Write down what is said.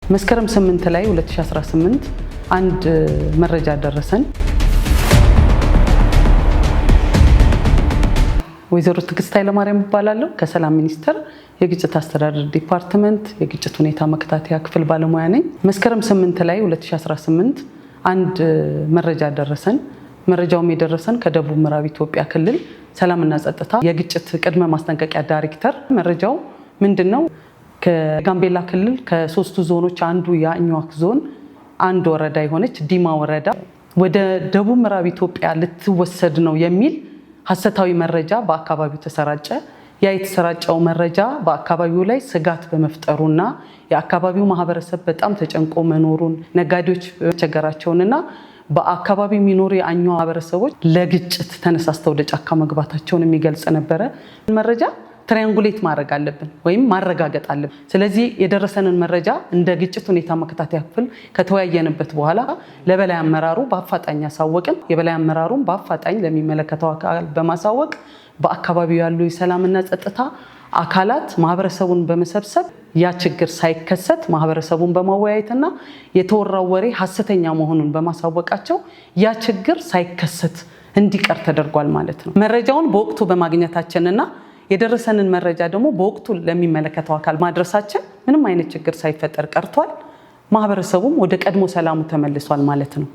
መስከረም 8 ላይ 2018 አንድ መረጃ ደረሰን። ወይዘሮ ትግስት ኃይለማርያም እባላለሁ። ከሰላም ሚኒስቴር የግጭት አስተዳደር ዲፓርትመንት የግጭት ሁኔታ መከታተያ ክፍል ባለሙያ ነኝ። መስከረም 8 ላይ 2018 አንድ መረጃ ደረሰን። መረጃውም የደረሰን ከደቡብ ምዕራብ ኢትዮጵያ ክልል ሰላምና ጸጥታ የግጭት ቅድመ ማስጠንቀቂያ ዳይሬክተር። መረጃው ምንድነው? ከጋምቤላ ክልል ከሶስቱ ዞኖች አንዱ የአኝዋክ ዞን አንድ ወረዳ የሆነች ዲማ ወረዳ ወደ ደቡብ ምዕራብ ኢትዮጵያ ልትወሰድ ነው የሚል ሐሰታዊ መረጃ በአካባቢው ተሰራጨ። ያ የተሰራጨው መረጃ በአካባቢው ላይ ስጋት በመፍጠሩና የአካባቢው ማህበረሰብ በጣም ተጨንቆ መኖሩን፣ ነጋዴዎች መቸገራቸውንና በአካባቢው የሚኖሩ የአኝዋ ማህበረሰቦች ለግጭት ተነሳስተው ወደ ጫካ መግባታቸውን የሚገልጽ ነበረ። መረጃ ትራያንጉሌት ማድረግ አለብን ወይም ማረጋገጥ አለብን። ስለዚህ የደረሰንን መረጃ እንደ ግጭት ሁኔታ መከታተያ ክፍል ከተወያየንበት በኋላ ለበላይ አመራሩ በአፋጣኝ ያሳወቅን። የበላይ አመራሩን በአፋጣኝ ለሚመለከተው አካል በማሳወቅ በአካባቢው ያሉ የሰላምና ጸጥታ አካላት ማህበረሰቡን በመሰብሰብ ያ ችግር ሳይከሰት ማህበረሰቡን በማወያየትና የተወራው ወሬ ሐሰተኛ መሆኑን በማሳወቃቸው ያ ችግር ሳይከሰት እንዲቀር ተደርጓል ማለት ነው። መረጃውን በወቅቱ በማግኘታችንና የደረሰንን መረጃ ደግሞ በወቅቱ ለሚመለከተው አካል ማድረሳችን ምንም አይነት ችግር ሳይፈጠር ቀርቷል። ማህበረሰቡም ወደ ቀድሞ ሰላሙ ተመልሷል ማለት ነው።